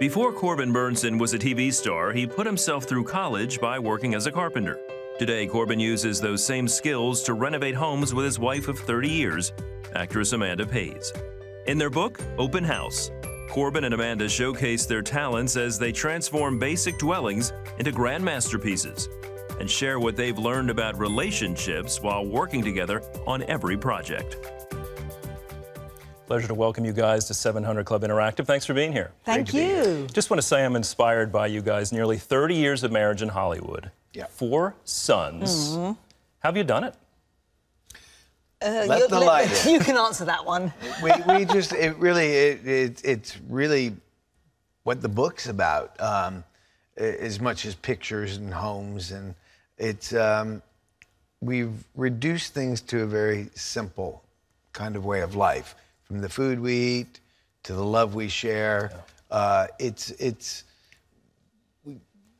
Before Corbin Bernsen was a TV star, he put himself through college by working as a carpenter. Today, Corbin uses those same skills to renovate homes with his wife of 30 years, actress Amanda Pays. In their book, Open House, Corbin and Amanda showcase their talents as they transform basic dwellings into grand masterpieces and share what they've learned about relationships while working together on every project. Pleasure to welcome you guys to 700 Club Interactive. Thanks for being here. Thank you. Just want to say I'm inspired by you guys. Nearly 30 years of marriage in Hollywood. Yeah. 4 sons. Mm-hmm. How have you done it? Let the light in. You can answer that one. we just, it's really what the book's about, as much as pictures and homes. And it's, we've reduced things to a very simple kind of way of life. From the food we eat to the love we share, it's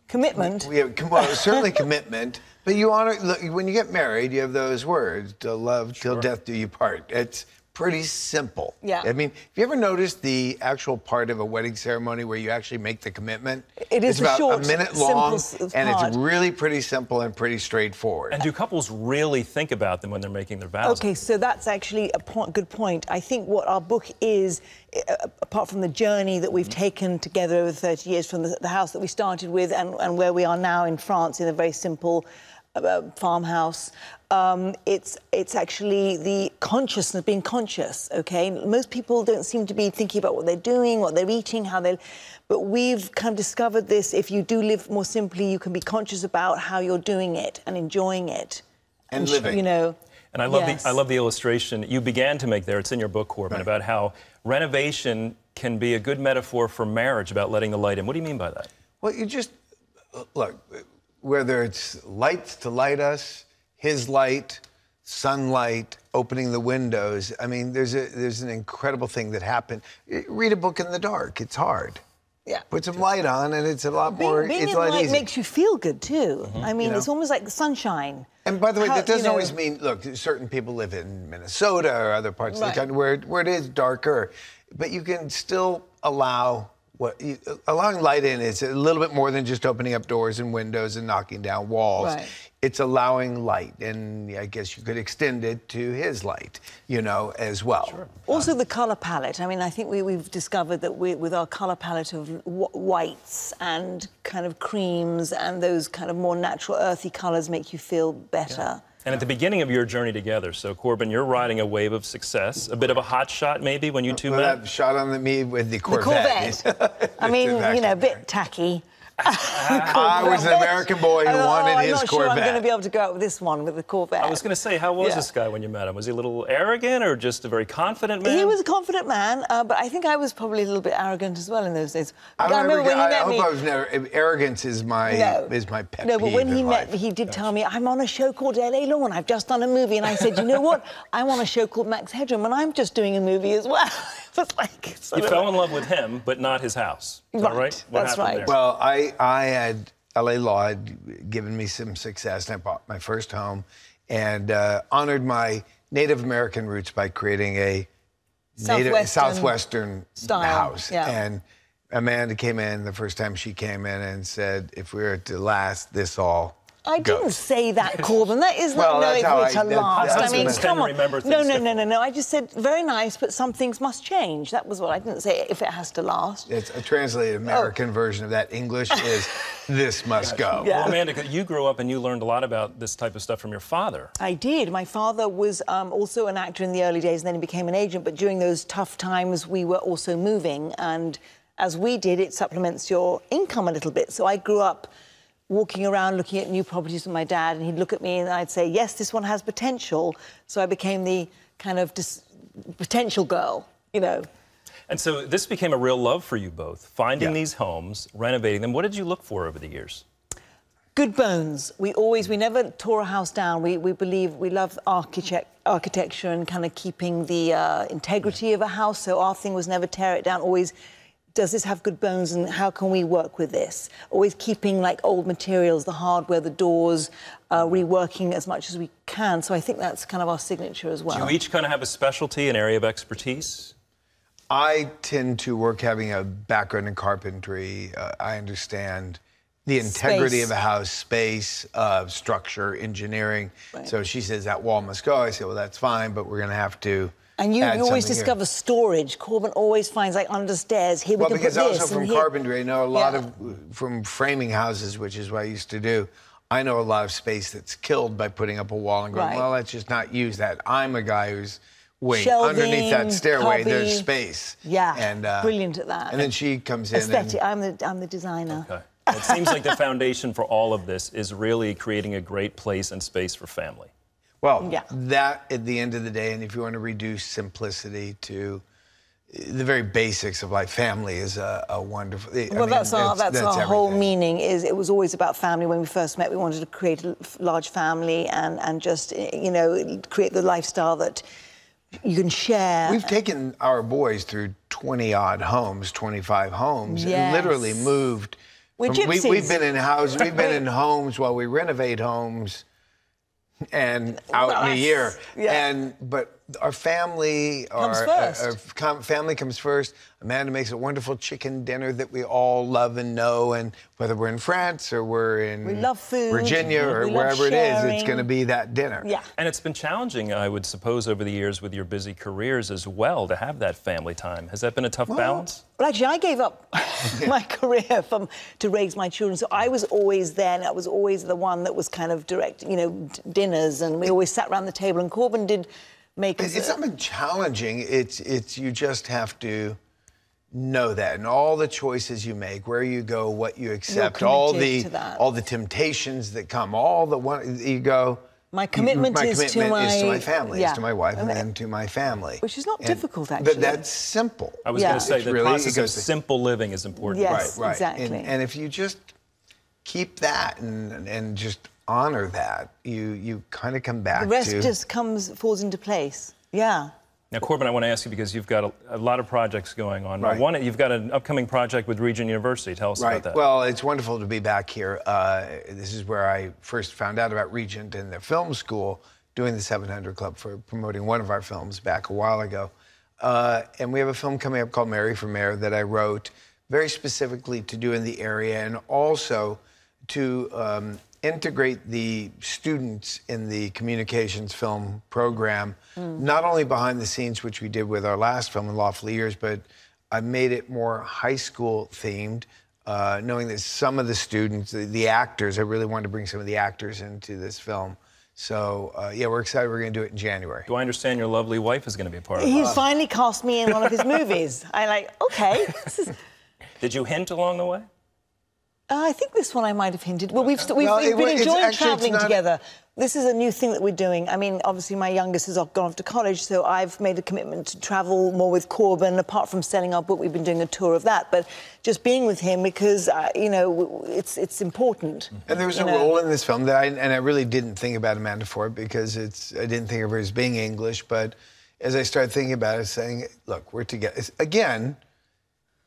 commitment. Well, certainly commitment. But you honor. Look, when you get married, you have those words: "To love till death do you part." It's pretty simple. Yeah. I mean, have you ever noticed the actual part of a wedding ceremony where you actually make the commitment? It is about short, a minute long, and part. it's really pretty simple and pretty straightforward. And do couples really think about them when they're making their vows? Okay, so that's actually a good point. I think what our book is, apart from the journey that we've taken together over 30 years from the house that we started with and where we are now in France in a very simple farmhouse, it's actually the consciousness, being conscious, okay? Most people don't seem to be thinking about what they're doing, what they're eating, how they're... But we've kind of discovered this: if you do live more simply, you can be conscious about how you're doing it and enjoying it. And living. You know. And I love the illustration you began to make there. It's in your book, Corbin, about how renovation can be a good metaphor for marriage, about letting the light in. What do you mean by that? Well, you just, look, whether it's lights to light us, his light, sunlight, opening the windows. I mean, there's an incredible thing that happened. Read a book in the dark. It's hard. Yeah. Put some light on, and it's a lot more. Being it's in a lot light easier. makes you feel good too. Mm-hmm. I mean, You know? it's almost like the sunshine. And by the way, that doesn't always mean. Look, certain people live in Minnesota or other parts of the country where it is darker, but you can still allow. Allowing light in is a little bit more than just opening up doors and windows and knocking down walls. Right. It's allowing light, and I guess you could extend it to his light, you know, as well. Sure. Also, the colour palette. I mean, I think we've discovered that with our colour palette of whites and kind of creams and those kind of more natural, earthy colours make you feel better. Yeah. And at the beginning of your journey together, so Corbin, you're riding a wave of success, a bit of a hot shot maybe when you two met? Shot on me with the Corvette. The Corvette. I mean, you know, a bit tacky. I was an American boy who wanted his Corvette. I'm not sure I'm going to be able to go out with this one, with the Corvette. I was going to say, how was this guy when you met him? Was he a little arrogant or just a very confident man? He was a confident man, but I think I was probably a little bit arrogant as well in those days. I remember when he met me. I hope I was never. Arrogance is my pet No, but when peeve he in met me, he did tell me, I'm on a show called LA Law, and I've just done a movie. And I said, you know what? I'm on a show called Max Headroom, and I'm just doing a movie as well. It was like... You fell in love with him, but not his house. Is that right? What That's right. there? Well, I had... LA Law had given me some success, and I bought my first home and honored my Native American roots by creating a Southwestern house. Yeah. And Amanda came in the first time she came in and said, if we were to last, this all I didn't say that, Corbin. That is not that's how to last. I mean, come on. No. I just said, very nice, but some things must change. That was what I didn't say, if it has to last. It's a translated American version of that. English is, this must go. Yeah. Well, Amanda, you grew up and you learned a lot about this type of stuff from your father. I did. My father was also an actor in the early days, and then he became an agent. But during those tough times, we were also moving. And as we did, it supplements your income a little bit. So I grew up walking around looking at new properties with my dad, and he'd look at me and I'd say, yes, this one has potential. So I became the kind of potential girl, you know. And so this became a real love for you both, finding these homes, renovating them. What did you look for over the years? Good bones. We never tore a house down. We love architecture and kind of keeping the integrity of a house. So our thing was never tear it down, always... Does this have good bones, and how can we work with this? Always keeping, like, old materials, the hardware, the doors, reworking as much as we can. So I think that's kind of our signature as well. Do you each kind of have a specialty, an area of expertise? I tend to work having a background in carpentry. I understand the integrity Space. of a house, space, structure, engineering. Right. So she says that wall must go. I say, well, that's fine, but we're going to have to. And you add always something here. discover storage. Corbin always finds, like, under stairs, here we can put this. Well, because also from here. carpentry, I know a lot of, from framing houses, which is what I used to do, I know a lot of space that's killed by putting up a wall and going, Right. well, let's just not use that. I'm a guy who's, wait, Shelving, underneath that stairway, cubby. there's space. Yeah, and, brilliant at that. And then she comes in Aesthetic. and... I'm the designer. Okay. It seems like the foundation for all of this is really creating a great place and space for family. Well, Yeah. that at the end of the day, and if you want to reduce simplicity to the very basics of life, family is a wonderful... Well, that's our whole everything. meaning. Is it was always about family. When we first met, we wanted to create a large family and just, you know, create the lifestyle that you can share. We've taken our boys through 20-odd homes, 25 homes, Yes. and literally moved. We're gypsies. We've been in houses, we've been in homes while we renovate homes and out in a year. Yeah. But our family, Comes first. our family comes first. Amanda makes a wonderful chicken dinner that we all love and know, and whether we're in France or we're in We love food. Virginia or We love wherever it is, it's sharing. going to be that dinner. Yeah. And it's been challenging, I would suppose, over the years with your busy careers as well to have that family time. Has that been a tough balance? Well, actually, I gave up my career to raise my children. So I was always there, and I was always the one that was kind of directing, you know, dinners, and we always sat around the table. And Corbin did make us... It's not been challenging. It's you just have to know that, and all the choices you make, where you go, what you accept, all committed to that. the temptations that come, all the one you go. My commitment is to my family, yeah. is to my wife, and then to my family. Which is not difficult, But actually. that's simple. I was Yeah. going to say It's the really- process it of goes to- simple living is important. Yes. Right. Exactly. And if you just keep that and just honor that, you kind of come back the rest to... just falls into place. Yeah. Now, Corbin, I want to ask you, because you've got a lot of projects going on. Right. You've got an upcoming project with Regent University. Tell us about that. Well, it's wonderful to be back here. This is where I first found out about Regent and the film school, doing the 700 Club for promoting one of our films back a while ago. And we have a film coming up called Mary for Mayor that I wrote very specifically to do in the area, and also to integrate the students in the communications film program, not only behind the scenes, which we did with our last film, In Lawful Years, but I made it more high school themed, knowing that some of the students, the actors, I really wanted to bring some of the actors into this film. So, yeah, we're excited. We're going to do it in January. Do I understand your lovely wife is going to be a part of it? He finally cast me in one of his movies. Okay. Did you hint along the way? I think this one I might have hinted. Well, we've been it's enjoying actually, traveling it's not- together. This is a new thing that we're doing. I mean, obviously, my youngest has gone off to college, so I've made a commitment to travel more with Corbin. Apart from selling our book, we've been doing a tour of that. But just being with him, because, you know, it's important. And there was a role in this film that I really didn't think about Amanda for it, because I didn't think of her as being English. But as I started thinking about it, saying, look, we're together. Again,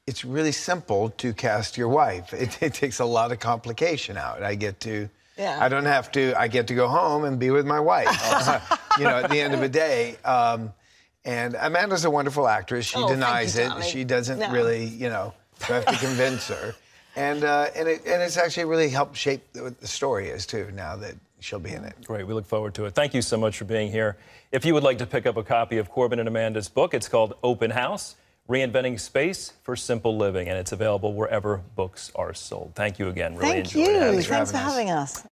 it's really simple to cast your wife. It takes a lot of complication out. I get to... Yeah. I don't have to. I get to go home and be with my wife. You know, at the end of the day. And Amanda's a wonderful actress. She denies thank you, it. darling. She doesn't No. really, you know. So I have to convince her. And it's actually really helped shape what the story is too. Now that she'll be in it. Great. We look forward to it. Thank you so much for being here. If you would like to pick up a copy of Corbin and Amanda's book, it's called Open House: Reinventing Space for Simple Living, and it's available wherever books are sold. Thank you again. Really Thank enjoyed you. having you. Thanks for having us.